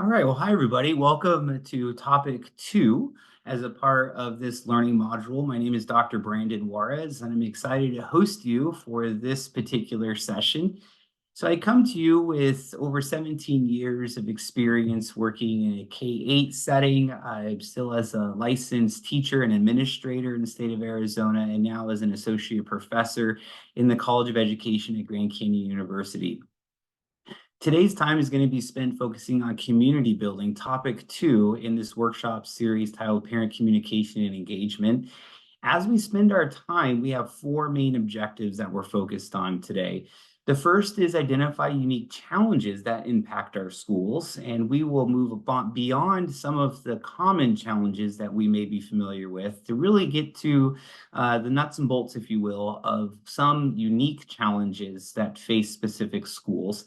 All right, well, hi everybody. Welcome to topic 2 as a part of this learning module. My name is Dr. Brandon Juarez, and I'm excited to host you for this particular session. So I come to you with over 17 years of experience working in a K-8 setting. I'm still as a licensed teacher and administrator in the state of Arizona, and now as an associate professor in the College of Education at Grand Canyon University. Today's time is going to be spent focusing on community building, topic 2 in this workshop series titled Parent Communication and Engagement. As we spend our time, we have 4 main objectives that we're focused on today. The first is identify unique challenges that impact our schools, and we will move beyond some of the common challenges that we may be familiar with to really get to the nuts and bolts, if you will, of some unique challenges that face specific schools.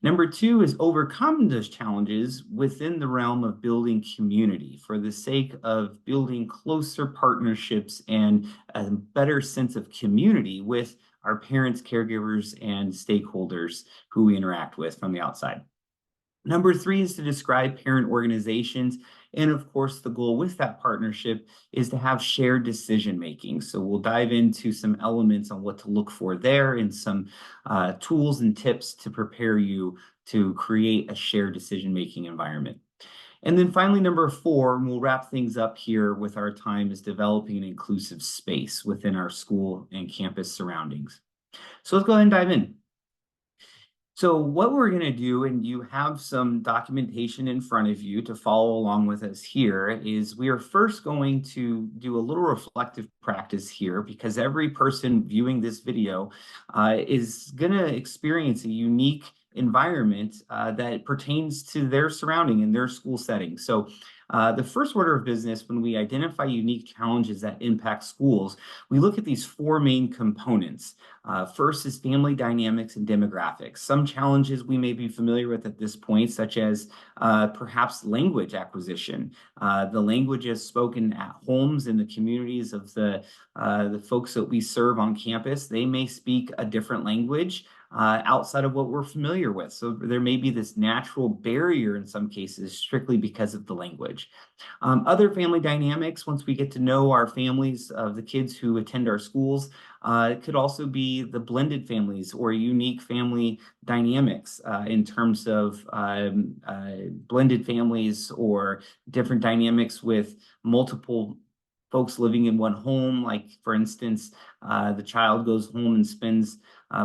Number 2 is overcome those challenges within the realm of building community for the sake of building closer partnerships and a better sense of community with our parents, caregivers, and stakeholders who we interact with from the outside. Number 3 is to describe parent organizations. And of course, the goal with that partnership is to have shared decision making. So we'll dive into some elements on what to look for there and some tools and tips to prepare you to create a shared decision making environment. And then finally, number 4, and we'll wrap things up here with our time, is developing an inclusive space within our school and campus surroundings. So let's go ahead and dive in. So what we're going to do, and you have some documentation in front of you to follow along with us here, is we are first going to do a little reflective practice here because every person viewing this video is going to experience a unique environment that pertains to their surrounding and their school setting. So the first order of business, when we identify unique challenges that impact schools, we look at these 4 main components. First is family dynamics and demographics. Some challenges we may be familiar with at this point, such as perhaps language acquisition. The languages spoken at homes in the communities of the folks that we serve on campus, they may speak a different language outside of what we're familiar with. So there may be this natural barrier in some cases strictly because of the language. Other family dynamics, once we get to know our families of the kids who attend our schools, it could also be the blended families or unique family dynamics in terms of blended families or different dynamics with multiple folks living in one home. Like, for instance, the child goes home and spends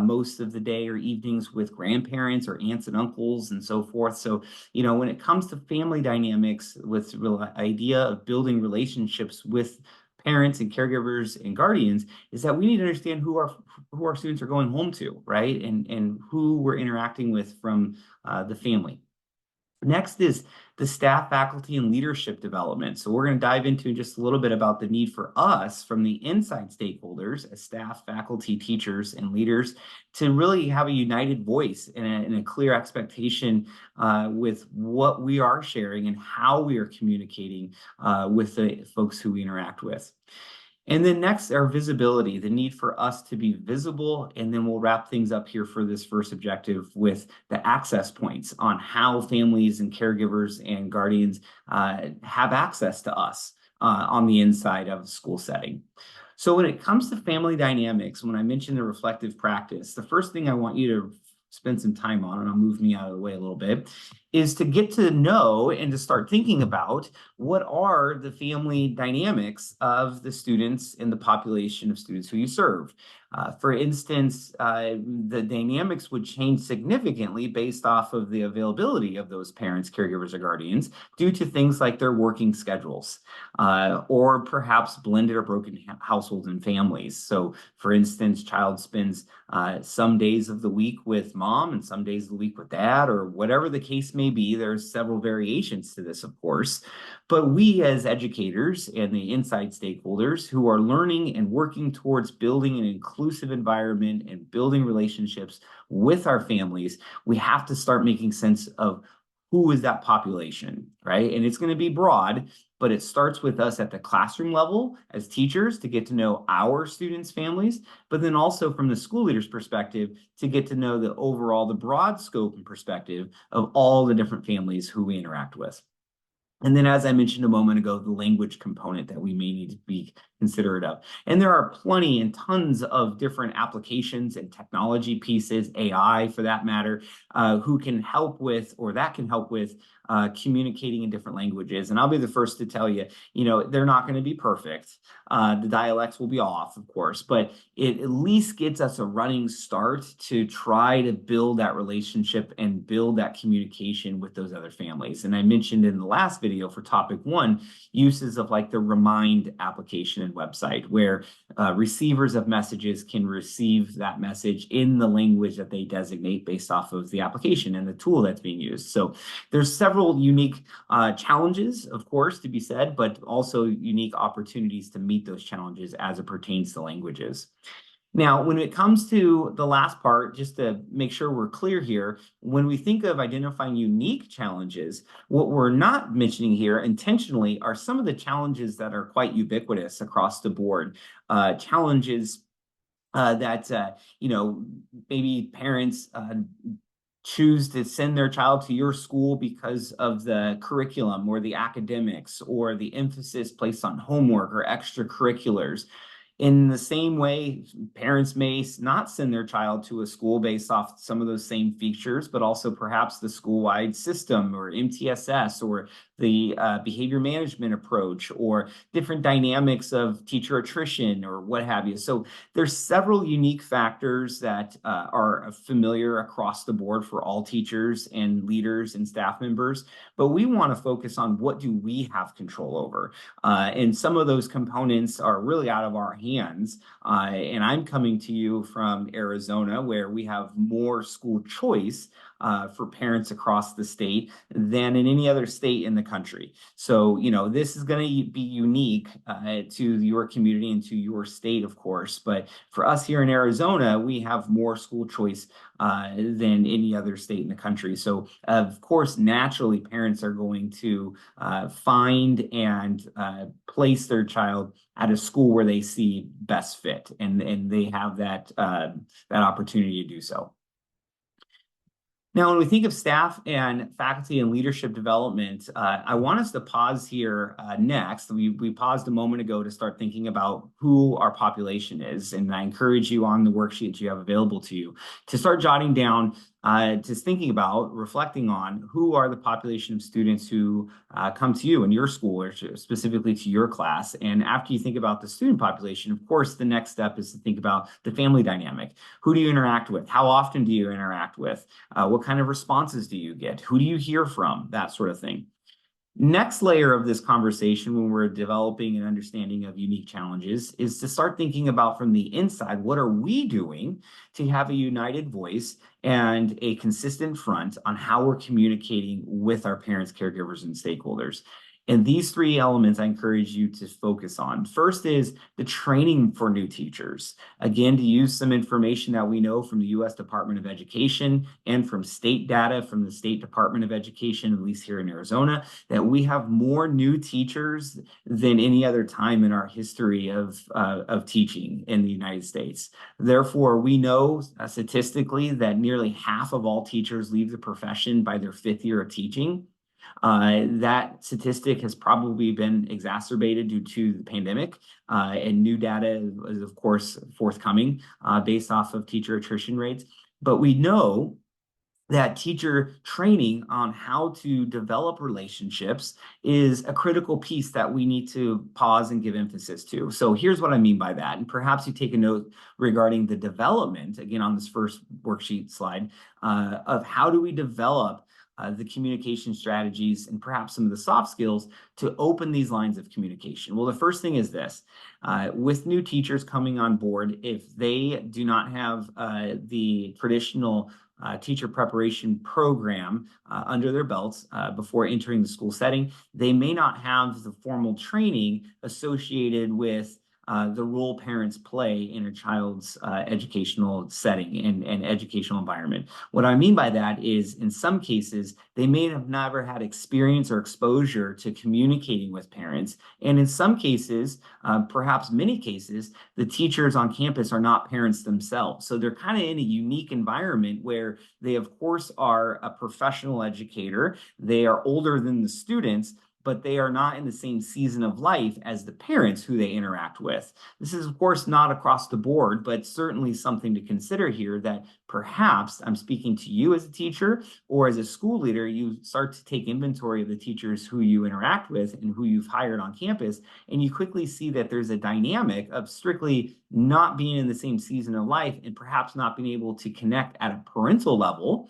most of the day or evenings with grandparents or aunts and uncles and so forth. So, when it comes to family dynamics with the real idea of building relationships with parents and caregivers and guardians, is that we need to understand who our students are going home to, right? And who we're interacting with from the family. Next is the staff, faculty, and leadership development. So we're going to dive into just a little bit about the need for us from the inside stakeholders as staff, faculty, teachers, and leaders to really have a united voice and a clear expectation with what we are sharing and how we are communicating with the folks who we interact with. And then next, our visibility, the need for us to be visible. And then we'll wrap things up here for this first objective with the access points on how families and caregivers and guardians have access to us on the inside of a school setting. So when it comes to family dynamics, when I mentioned the reflective practice, the first thing I want you to spend some time on, and I'll move me out of the way a little bit, is to get to know and to start thinking about what are the family dynamics of the students in the population of students who you serve. For instance, the dynamics would change significantly based off of the availability of those parents, caregivers, or guardians due to things like their working schedules or perhaps blended or broken households and families. So, for instance, child spends some days of the week with mom and some days of the week with dad, or whatever the case may be. There's several variations to this, of course, but we as educators and the inside stakeholders who are learning and working towards building an inclusive environment and building relationships with our families, we have to start making sense of who is that population, right? And it's going to be broad, but it starts with us at the classroom level as teachers to get to know our students' families, but then also from the school leader's perspective to get to know the broad scope and perspective of all the different families who we interact with. And then, as I mentioned a moment ago, the language component that we may need to be considerate of. And there are plenty and tons of different applications and technology pieces, AI for that matter, who can help with, or that can help with, communicating in different languages. And I'll be the first to tell you, they're not going to be perfect. The dialects will be off, of course, but it at least gets us a running start to try to build that relationship and build that communication with those other families. And I mentioned in the last video for topic 1, uses of like the Remind application and website, where receivers of messages can receive that message in the language that they designate based off of the application and the tool that's being used. So there's several unique challenges, of course, to be said, but also unique opportunities to meet those challenges as it pertains to languages. Now, when it comes to the last part, just to make sure we're clear here, when we think of identifying unique challenges, what we're not mentioning here intentionally are some of the challenges that are quite ubiquitous across the board. Challenges that, maybe parents choose to send their child to your school because of the curriculum or the academics or the emphasis placed on homework or extracurriculars. In the same way, parents may not send their child to a school based off some of those same features, but also perhaps the school-wide system or MTSS or the behavior management approach or different dynamics of teacher attrition or what have you. So there's several unique factors that are familiar across the board for all teachers and leaders and staff members, but we want to focus on what do we have control over. And some of those components are really out of our hands. And I'm coming to you from Arizona, where we have more school choice for parents across the state than in any other state in the country. So, this is going to be unique to your community and to your state, of course. But for us here in Arizona, we have more school choice than any other state in the country. So, of course, naturally, parents are going to find and place their child at a school where they see best fit, and they have that opportunity to do so. Now, when we think of staff and faculty and leadership development, I want us to pause here next. We paused a moment ago to start thinking about who our population is, and I encourage you on the worksheet you have available to you to start jotting down, just thinking about, reflecting on who are the population of students who come to you in your school or specifically to your class. And after you think about the student population, of course, the next step is to think about the family dynamic. Who do you interact with? How often do you interact with? What kind of responses do you get? Who do you hear from? That sort of thing. Next layer of this conversation when we're developing an understanding of unique challenges is to start thinking about from the inside, what are we doing to have a united voice and a consistent front on how we're communicating with our parents, caregivers, and stakeholders. And these 3 elements I encourage you to focus on. First is the training for new teachers. Again, to use some information that we know from the U.S. Department of Education and from state data from the State Department of Education, at least here in Arizona, that we have more new teachers than any other time in our history of teaching in the United States. Therefore, we know statistically that nearly half of all teachers leave the profession by their 5th year of teaching. That statistic has probably been exacerbated due to the pandemic, and new data is, of course, forthcoming based off of teacher attrition rates. But we know that teacher training on how to develop relationships is a critical piece that we need to pause and give emphasis to. So here's what I mean by that. And perhaps you take a note regarding the development, again, on this first worksheet slide, of how do we develop the communication strategies and perhaps some of the soft skills to open these lines of communication. Well, the first thing is this. With new teachers coming on board, if they do not have the traditional teacher preparation program under their belts before entering the school setting, they may not have the formal training associated with the role parents play in a child's educational setting and educational environment. What I mean by that is, in some cases, they may have never had experience or exposure to communicating with parents. And in some cases, perhaps many cases, the teachers on campus are not parents themselves. So they're kind of in a unique environment where they, of course, are a professional educator. They are older than the students, but they are not in the same season of life as the parents who they interact with. This is, of course, not across the board, but certainly something to consider here, that perhaps I'm speaking to you as a teacher or as a school leader. You start to take inventory of the teachers who you interact with and who you've hired on campus, and you quickly see that there's a dynamic of strictly not being in the same season of life and perhaps not being able to connect at a parental level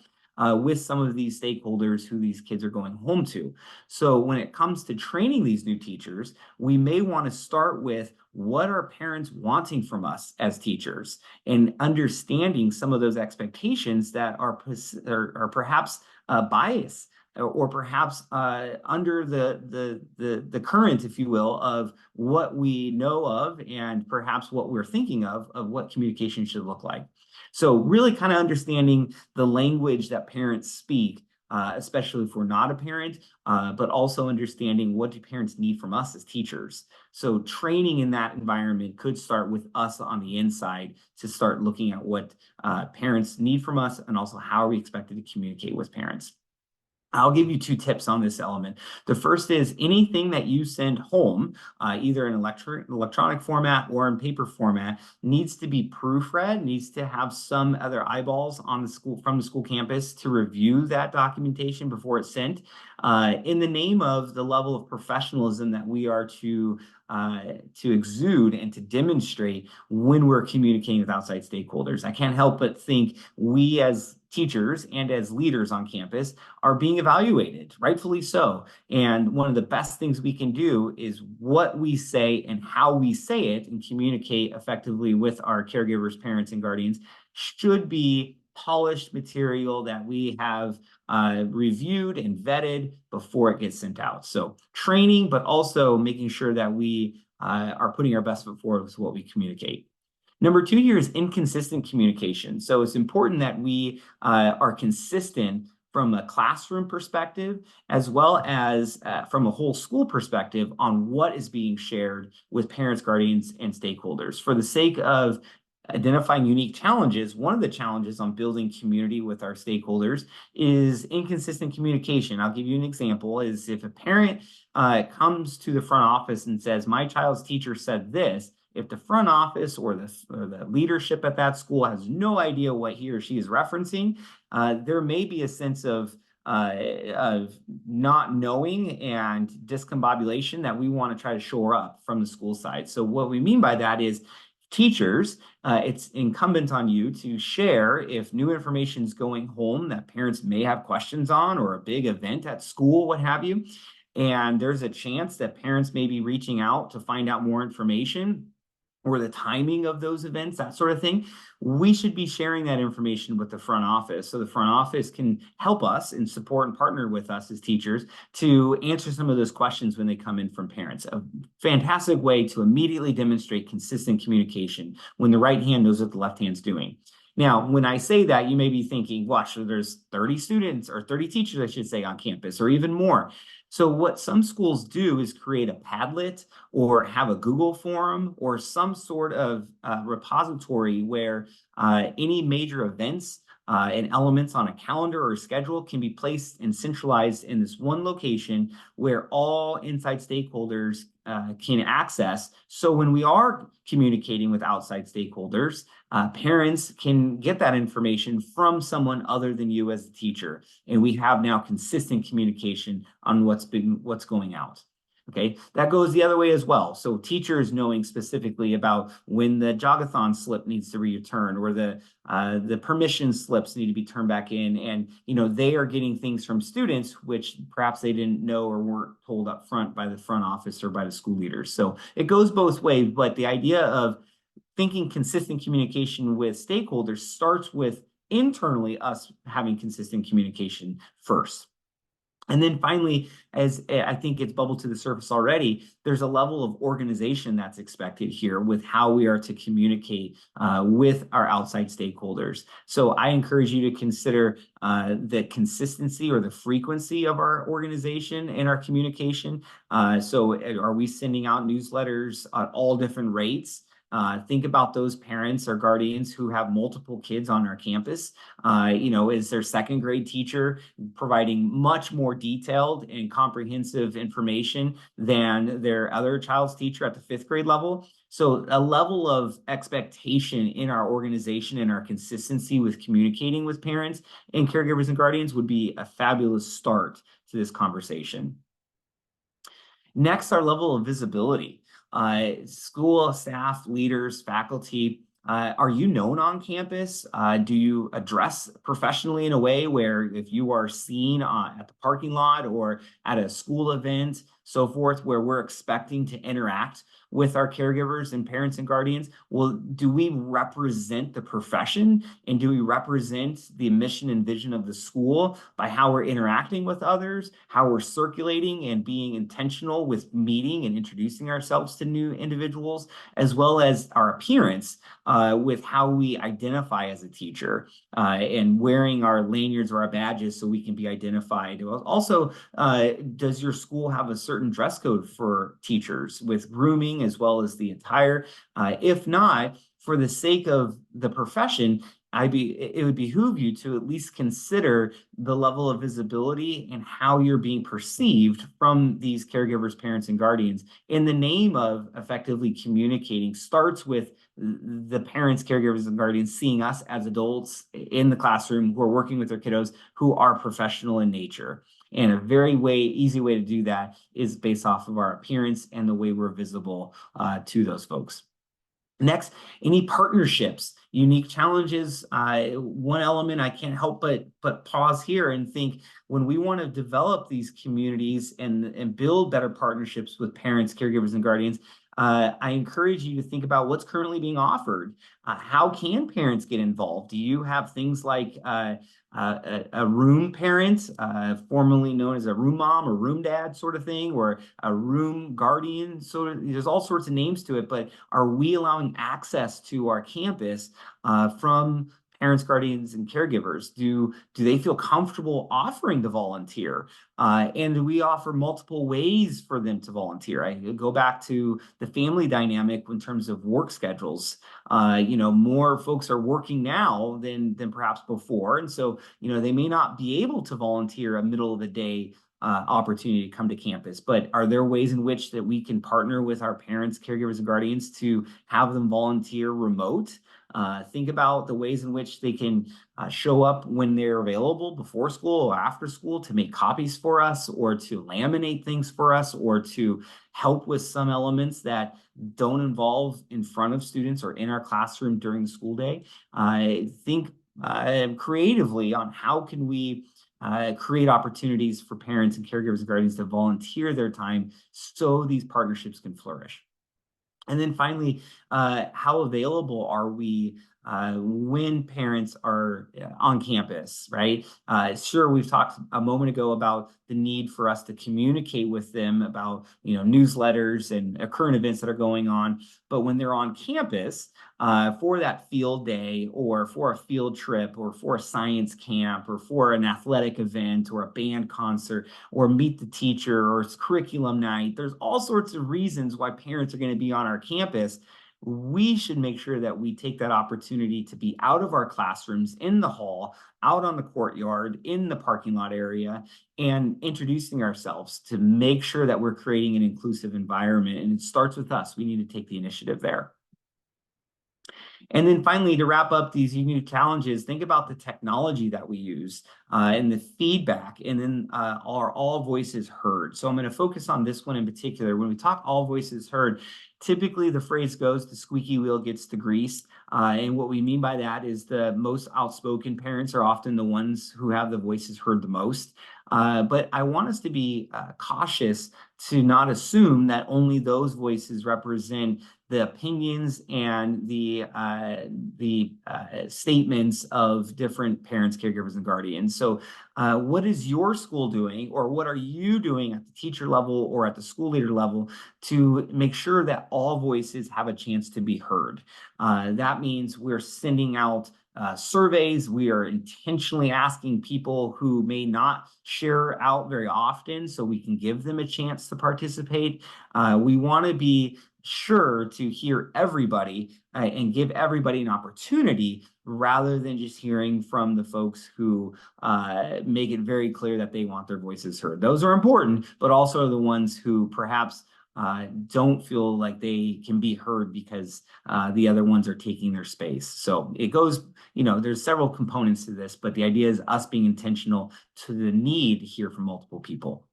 with some of these stakeholders who these kids are going home to. So when it comes to training these new teachers, we may want to start with, what are parents wanting from us as teachers, and understanding some of those expectations that are perhaps biased, or perhaps under the current, if you will, of what we know of and perhaps what we're thinking of what communication should look like. So really kind of understanding the language that parents speak, especially if we're not a parent, but also understanding, what do parents need from us as teachers. So training in that environment could start with us on the inside, to start looking at what parents need from us, and also how are we expected to communicate with parents. I'll give you two tips on this element. The first is, anything that you send home, either in electronic format or in paper format, needs to be proofread, needs to have some other eyeballs on the school, from the school campus, to review that documentation before it's sent, in the name of the level of professionalism that we are to exude and to demonstrate when we're communicating with outside stakeholders. I can't help but think we as teachers and as leaders on campus are being evaluated, rightfully so. And one of the best things we can do is what we say and how we say it, and communicate effectively with our caregivers, parents, and guardians, should be polished material that we have reviewed and vetted before it gets sent out. So training, but also making sure that we are putting our best foot forward with what we communicate. Number two here is inconsistent communication. So it's important that we are consistent from a classroom perspective, as well as from a whole school perspective, on what is being shared with parents, guardians, and stakeholders. For the sake of identifying unique challenges, one of the challenges on building community with our stakeholders is inconsistent communication. I'll give you an example. Is if a parent comes to the front office and says, my child's teacher said this, if the front office or the leadership at that school has no idea what he or she is referencing, there may be a sense of not knowing and discombobulation that we want to try to shore up from the school side. So what we mean by that is, teachers, it's incumbent on you to share if new information is going home that parents may have questions on, or a big event at school, what have you. And there's a chance that parents may be reaching out to find out more information, or the timing of those events, that sort of thing. We should be sharing that information with the front office, so the front office can help us and support and partner with us as teachers to answer some of those questions when they come in from parents. A fantastic way to immediately demonstrate consistent communication, when the right hand knows what the left hand's doing. Now, when I say that, you may be thinking, watch, so there's 30 students, or 30 teachers, I should say, on campus, or even more. So what some schools do is create a Padlet, or have a Google form, or some sort of repository where any major events and elements on a calendar or schedule can be placed and centralized in this one location, where all inside stakeholders can access. So when we are communicating with outside stakeholders, parents can get that information from someone other than you as a teacher. And we have now consistent communication on what's going out. Okay, that goes the other way as well. So teachers knowing specifically about when the jogathon slip needs to be returned, or the permission slips need to be turned back in, and they are getting things from students which perhaps they didn't know or weren't told up front by the front office or by the school leaders. So it goes both ways, but the idea of thinking consistent communication with stakeholders starts with internally us having consistent communication first. And then finally, as I think it's bubbled to the surface already, there's a level of organization that's expected here with how we are to communicate with our outside stakeholders. So I encourage you to consider the consistency or the frequency of our organization and our communication. So are we sending out newsletters at all different rates? Think about those parents or guardians who have multiple kids on our campus. Is their second grade teacher providing much more detailed and comprehensive information than their other child's teacher at the fifth grade level? So a level of expectation in our organization and our consistency with communicating with parents and caregivers and guardians would be a fabulous start to this conversation. Next, our level of visibility. School staff, leaders, faculty, are you known on campus? Do you address professionally in a way where if you are seen at the parking lot or at a school event, so forth, where we're expecting to interact with our caregivers and parents and guardians? Well, do we represent the profession and do we represent the mission and vision of the school by how we're interacting with others, how we're circulating and being intentional with meeting and introducing ourselves to new individuals, as well as our appearance with how we identify as a teacher and wearing our lanyards or our badges so we can be identified. Also, does your school have a certain dress code for teachers with grooming as well as the attire? If not, for the sake of the profession, it would behoove you to at least consider the level of visibility and how you're being perceived from these caregivers, parents, and guardians in the name of effectively communicating. Starts with the parents, caregivers, and guardians seeing us as adults in the classroom who are working with their kiddos who are professional in nature. And a very easy way to do that is based off of our appearance and the way we're visible to those folks. Next, any partnerships, unique challenges. One element I can't help but pause here and think when we want to develop these communities and build better partnerships with parents, caregivers, and guardians. I encourage you to think about what's currently being offered. How can parents get involved? Do you have things like a room parent, formerly known as a room mom or room dad sort of thing, or a room guardian? So there's all sorts of names to it, but are we allowing access to our campus from parents, guardians, and caregivers? Do they feel comfortable offering to volunteer? And do we offer multiple ways for them to volunteer? I go back to the family dynamic in terms of work schedules. More folks are working now than perhaps before, and so they may not be able to volunteer a middle of the day opportunity to come to campus. But are there ways in which that we can partner with our parents, caregivers, and guardians to have them volunteer remote? Think about the ways in which they can show up when they're available before school or after school to make copies for us or to laminate things for us or to help with some elements that don't involve in front of students or in our classroom during the school day. Think creatively on how can we create opportunities for parents and caregivers and guardians to volunteer their time so these partnerships can flourish. And then finally, how available are we when parents are on campus, right? Sure, we've talked a moment ago about the need for us to communicate with them about, newsletters and current events that are going on. But when they're on campus for that field day or for a field trip or for a science camp or for an athletic event or a band concert or meet the teacher or it's curriculum night, there's all sorts of reasons why parents are going to be on our campus. We should make sure that we take that opportunity to be out of our classrooms, in the hall, out on the courtyard, in the parking lot area, and introducing ourselves to make sure that we're creating an inclusive environment. And it starts with us. We need to take the initiative there. And then finally, to wrap up these unique challenges, think about the technology that we use and the feedback, and then are all voices heard? So I'm going to focus on this one in particular. When we talk all voices heard, typically the phrase goes, the squeaky wheel gets the grease. And what we mean by that is the most outspoken parents are often the ones who have the voices heard the most. But I want us to be cautious to not assume that only those voices represent the opinions and the statements of different parents, caregivers, and guardians. So what is your school doing, or what are you doing at the teacher level or at the school leader level to make sure that all voices have a chance to be heard? That means we're sending out surveys. We are intentionally asking people who may not share out very often so we can give them a chance to participate. We want to be sure to hear everybody and give everybody an opportunity rather than just hearing from the folks who make it very clear that they want their voices heard. Those are important, but also the ones who perhaps don't feel like they can be heard because the other ones are taking their space. So it goes, there's several components to this, but the idea is us being intentional to the need to hear from multiple people.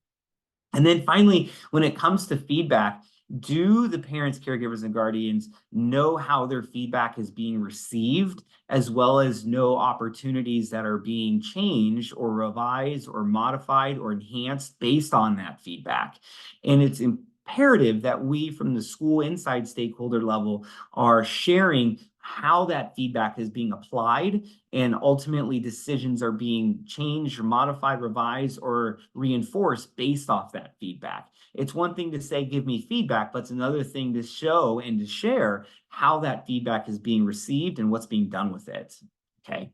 And then finally, when it comes to feedback, do the parents, caregivers, and guardians know how their feedback is being received, as well as know opportunities that are being changed or revised or modified or enhanced based on that feedback? And it's imperative that we, from the school inside stakeholder level, are sharing how that feedback is being applied, and ultimately decisions are being changed or modified, revised, or reinforced based off that feedback. It's one thing to say, give me feedback, but it's another thing to show and to share how that feedback is being received and what's being done with it. Okay.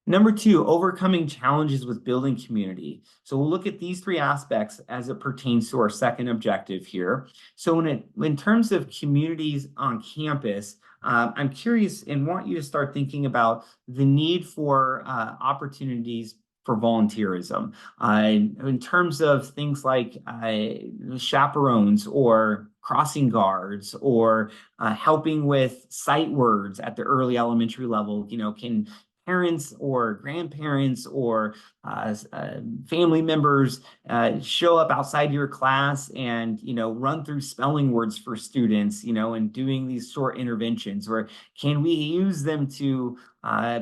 Number two, overcoming challenges with building community. So we'll look at these three aspects as it pertains to our second objective here. So in terms of communities on campus, I'm curious and want you to start thinking about the need for opportunities for volunteerism in terms of things like chaperones or crossing guards or helping with sight words at the early elementary level. Can parents or grandparents or family members show up outside your class and run through spelling words for students, and doing these short interventions? Or can we use them to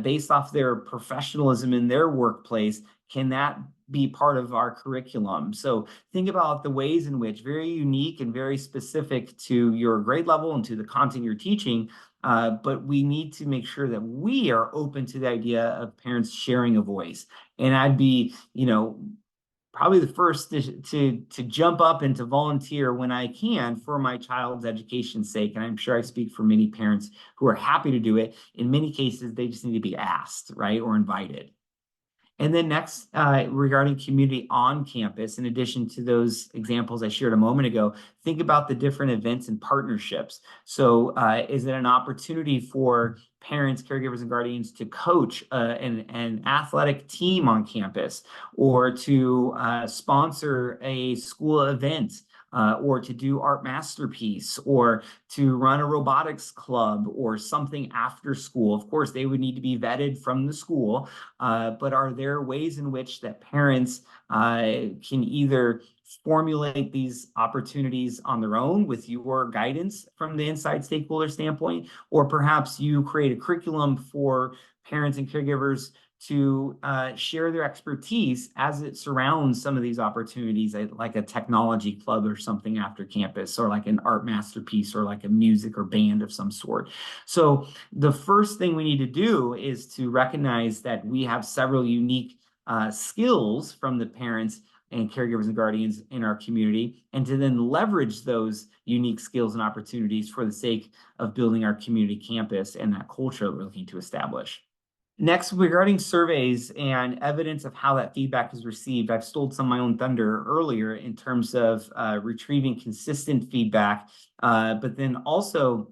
based off their professionalism in their workplace, can that be part of our curriculum? So think about the ways in which, very unique and very specific to your grade level and to the content you're teaching, but we need to make sure that we are open to the idea of parents sharing a voice. And I'd be, probably the first to jump up and to volunteer when I can for my child's education's sake. And I'm sure I speak for many parents who are happy to do it. In many cases, they just need to be asked, right, or invited. And then next, regarding community on campus, in addition to those examples I shared a moment ago, think about the different events and partnerships. So is it an opportunity for parents, caregivers, and guardians to coach an athletic team on campus, or to sponsor a school event? Or to do art masterpiece, or to run a robotics club, or something after school? Of course, they would need to be vetted from the school, but are there ways in which that parents can either formulate these opportunities on their own with your guidance from the inside stakeholder standpoint, or perhaps you create a curriculum for parents and caregivers to share their expertise as it surrounds some of these opportunities, like a technology club or something after campus, or like an art masterpiece, or like a music or band of some sort? So the first thing we need to do is to recognize that we have several unique skills from the parents and caregivers and guardians in our community, and to then leverage those unique skills and opportunities for the sake of building our community campus and that culture that we're looking to establish. Next, regarding surveys and evidence of how that feedback is received, I've stole some of my own thunder earlier in terms of retrieving consistent feedback, but then also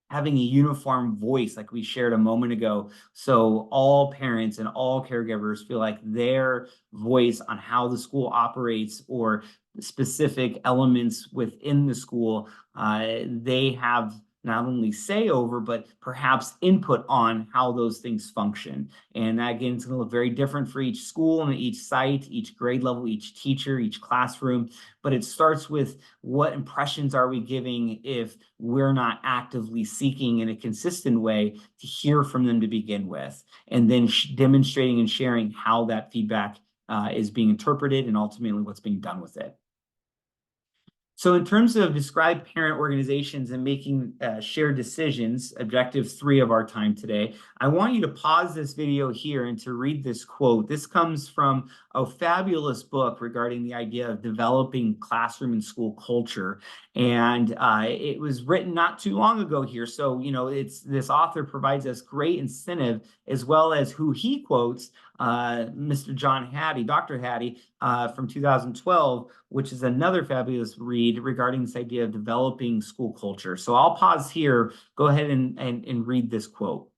having a uniform voice, like we shared a moment ago, so all parents and all caregivers feel like their voice on how the school operates or specific elements within the school, they have not only say over, but perhaps input on how those things function. And that, again, it's going to look very different for each school and each site, each grade level, each teacher, each classroom. But it starts with, what impressions are we giving if we're not actively seeking in a consistent way to hear from them to begin with, and then demonstrating and sharing how that feedback is being interpreted and ultimately what's being done with it. So in terms of describe parent organizations and making shared decisions, objective 3 of our time today, I want you to pause this video here and to read this quote. This comes from a fabulous book regarding the idea of developing classroom and school culture. And it was written not too long ago here. So, this author provides us great incentive as well as who he quotes, Mr. John Hattie, Dr. Hattie, from 2012, which is another fabulous read regarding this idea of developing school culture. So I'll pause here, go ahead and read this quote.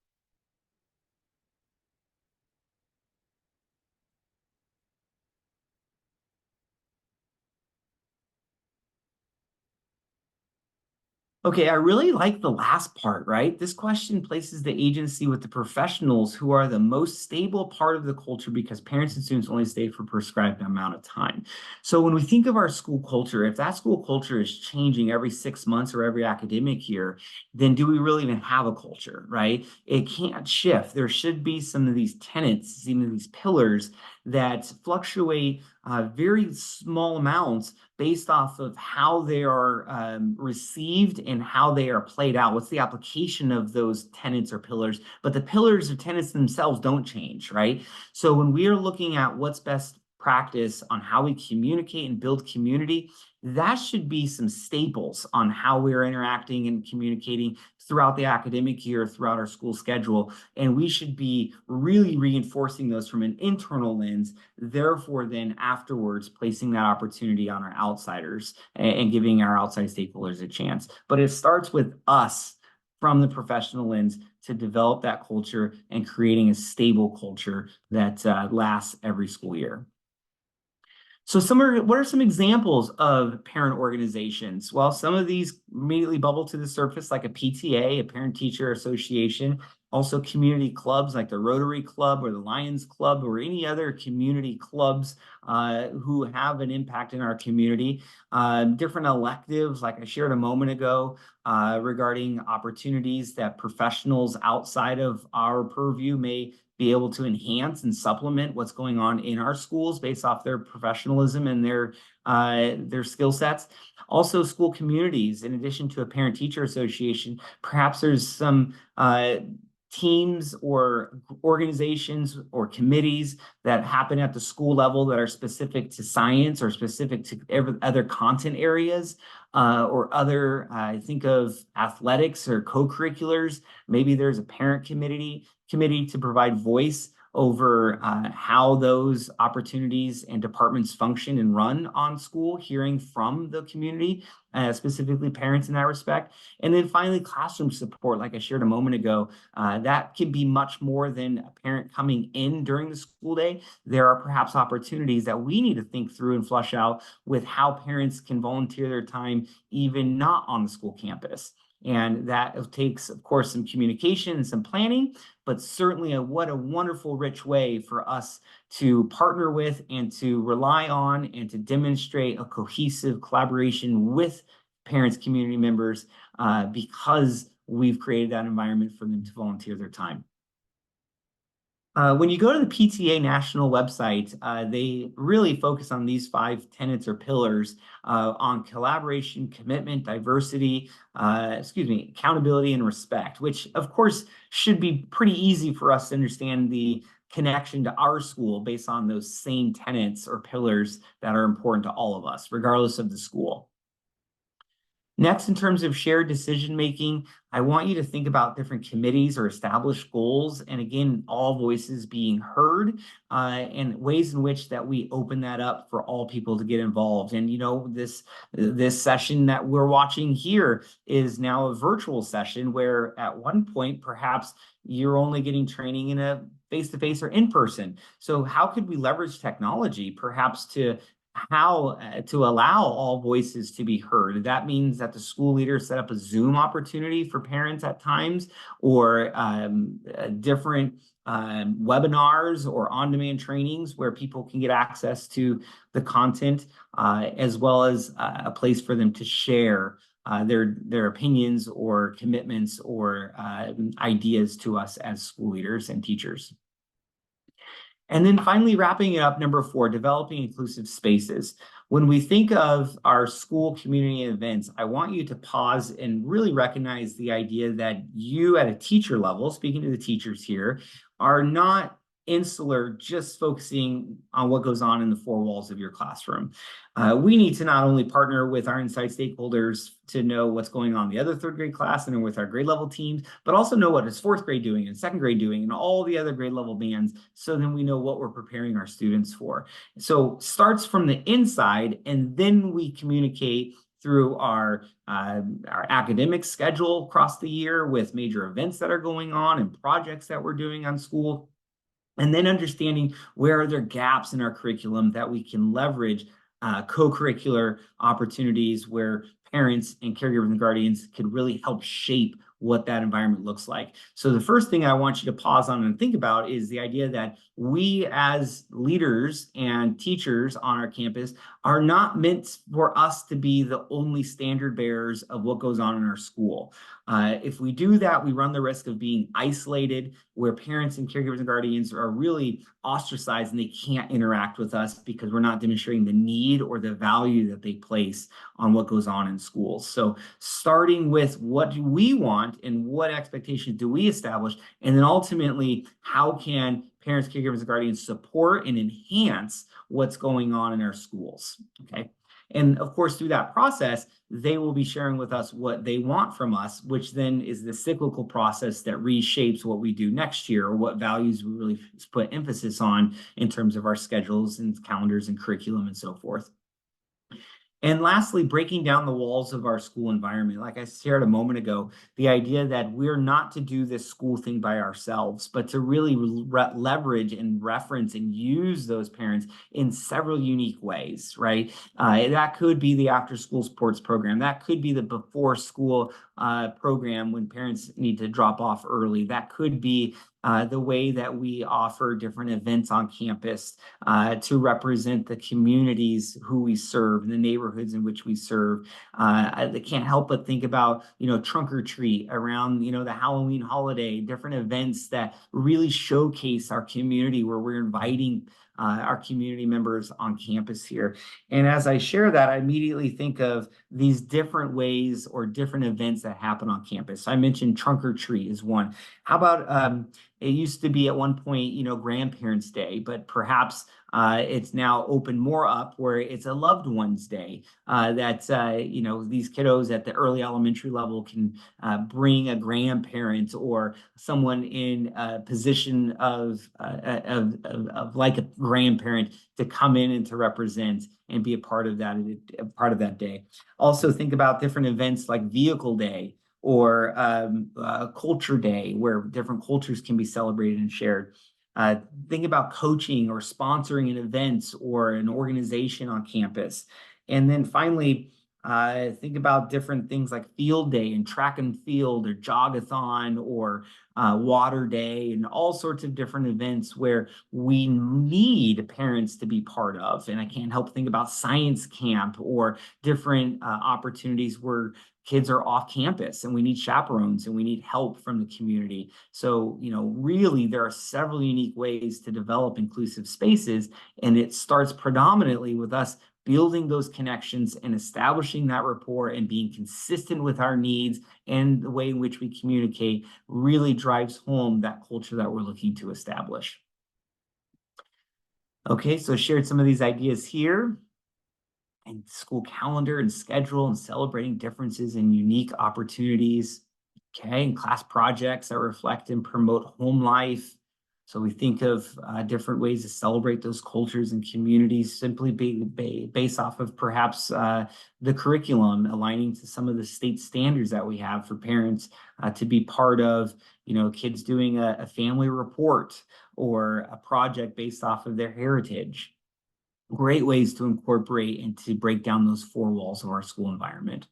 Okay, I really like the last part, right? This question places the agency with the professionals who are the most stable part of the culture because parents and students only stay for prescribed amount of time. So when we think of our school culture, if that school culture is changing every 6 months or every academic year, then do we really even have a culture, right? It can't shift. There should be some of these tenets, some of these pillars that fluctuate very small amounts based off of how they are received and how they are played out. What's the application of those tenets or pillars? But the pillars or tenets themselves don't change, right? So when we are looking at what's best practice on how we communicate and build community, that should be some staples on how we're interacting and communicating throughout the academic year, throughout our school schedule. And we should be really reinforcing those from an internal lens, therefore then afterwards placing that opportunity on our outsiders and giving our outside stakeholders a chance. But it starts with us from the professional lens to develop that culture and creating a stable culture that lasts every school year. So what are some examples of parent organizations? Well, some of these immediately bubble to the surface, like a PTA, a parent-teacher association, also community clubs like the Rotary Club or the Lions Club or any other community clubs who have an impact in our community. Different electives, like I shared a moment ago, regarding opportunities that professionals outside of our purview may be able to enhance and supplement what's going on in our schools based off their professionalism and their skill sets. Also, school communities, in addition to a parent-teacher association, perhaps there's some teams or organizations or committees that happen at the school level that are specific to science or specific to other content areas or other, I think of athletics or co-curriculars. Maybe there's a parent committee to provide voice over how those opportunities and departments function and run on school, hearing from the community, specifically parents in that respect. And then finally, classroom support, like I shared a moment ago, that can be much more than a parent coming in during the school day. There are perhaps opportunities that we need to think through and flush out with how parents can volunteer their time even not on the school campus. And that takes, of course, some communication and some planning, but certainly what a wonderful, rich way for us to partner with and to rely on and to demonstrate a cohesive collaboration with parents, community members, because we've created that environment for them to volunteer their time. When you go to the PTA national website, they really focus on these 5 tenets or pillars on collaboration, commitment, diversity, accountability, and respect, which of course should be pretty easy for us to understand the connection to our school based on those same tenets or pillars that are important to all of us, regardless of the school. Next, in terms of shared decision-making, I want you to think about different committees or established goals, and again, all voices being heard, and ways in which that we open that up for all people to get involved. And this session that we're watching here is now a virtual session where at one point, perhaps you're only getting training in a face-to-face or in person. So how could we leverage technology perhaps to allow all voices to be heard? That means that the school leader set up a Zoom opportunity for parents at times, or different webinars or on-demand trainings where people can get access to the content, as well as a place for them to share their opinions or commitments or ideas to us as school leaders and teachers. And then finally, wrapping it up, number 4, developing inclusive spaces. When we think of our school community events, I want you to pause and really recognize the idea that you at a teacher level, speaking to the teachers here, are not insular, just focusing on what goes on in the four walls of your classroom. We need to not only partner with our inside stakeholders to know what's going on in the other third grade class and with our grade level teams, but also know what is fourth grade doing and second grade doing and all the other grade level bands, so then we know what we're preparing our students for. So starts from the inside, and then we communicate through our academic schedule across the year with major events that are going on and projects that we're doing on school. And then understanding where are there gaps in our curriculum that we can leverage co-curricular opportunities where parents and caregivers and guardians could really help shape what that environment looks like. So the first thing I want you to pause on and think about is the idea that we as leaders and teachers on our campus are not meant for us to be the only standard bearers of what goes on in our school. If we do that, we run the risk of being isolated, where parents and caregivers and guardians are really ostracized and they can't interact with us because we're not demonstrating the need or the value that they place on what goes on in schools. So starting with what do we want and what expectations do we establish, and then ultimately how can parents, caregivers, and guardians support and enhance what's going on in our schools, okay? And of course, through that process, they will be sharing with us what they want from us, which then is the cyclical process that reshapes what we do next year, or what values we really put emphasis on in terms of our schedules and calendars and curriculum and so forth. And lastly, breaking down the walls of our school environment. Like I shared a moment ago, the idea that we're not to do this school thing by ourselves, but to really leverage and reference and use those parents in several unique ways, right? That could be the after school sports program. That could be the before school program when parents need to drop off early. That could be the way that we offer different events on campus to represent the communities who we serve and the neighborhoods in which we serve. I can't help but think about, trunk or treat around, the Halloween holiday, different events that really showcase our community, where we're inviting our community members on campus here. And as I share that, I immediately think of these different ways or different events that happen on campus. I mentioned trunk or treat is one. How about it used to be at one point, Grandparents' Day, but perhaps it's now opened more up where it's a loved one's day that, these kiddos at the early elementary level can bring a grandparent or someone in a position of like a grandparent to come in and to represent and be a part of that day. Also think about different events like Vehicle Day, or Culture Day, where different cultures can be celebrated and shared. Think about coaching or sponsoring an event or an organization on campus. And then finally, think about different things like Field Day and Track and Field, or Jogathon, or Water Day, and all sorts of different events where we need parents to be part of. And I can't help think about Science Camp, or different opportunities where kids are off campus and we need chaperones and we need help from the community. So, really there are several unique ways to develop inclusive spaces, and it starts predominantly with us building those connections and establishing that rapport and being consistent with our needs, and the way in which we communicate really drives home that culture that we're looking to establish. Okay, so I shared some of these ideas here, and school calendar and schedule, and celebrating differences and unique opportunities. Okay, and class projects that reflect and promote home life. So we think of different ways to celebrate those cultures and communities, simply based off of perhaps the curriculum aligning to some of the state standards that we have for parents to be part of, kids doing a family report or a project based off of their heritage. Great ways to incorporate and to break down those four walls of our school environment.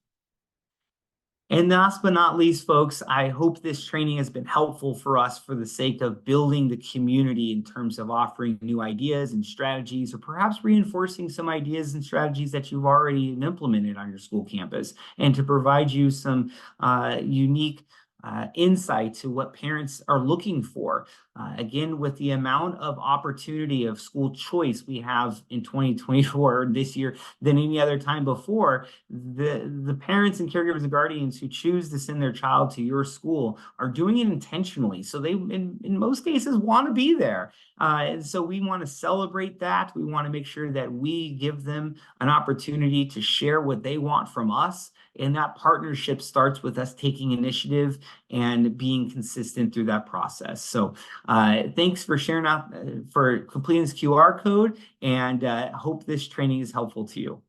And last but not least, folks, I hope this training has been helpful for us for the sake of building the community in terms of offering new ideas and strategies, or perhaps reinforcing some ideas and strategies that you've already implemented on your school campus, and to provide you some unique insight to what parents are looking for. Again, with the amount of opportunity of school choice we have in 2024 this year than any other time before, the parents and caregivers and guardians who choose to send their child to your school are doing it intentionally. So they, in most cases, want to be there. And so we want to celebrate that. We want to make sure that we give them an opportunity to share what they want from us. And that partnership starts with us taking initiative and being consistent through that process. So thanks for sharing out, for completing this QR code, and hope this training is helpful to you.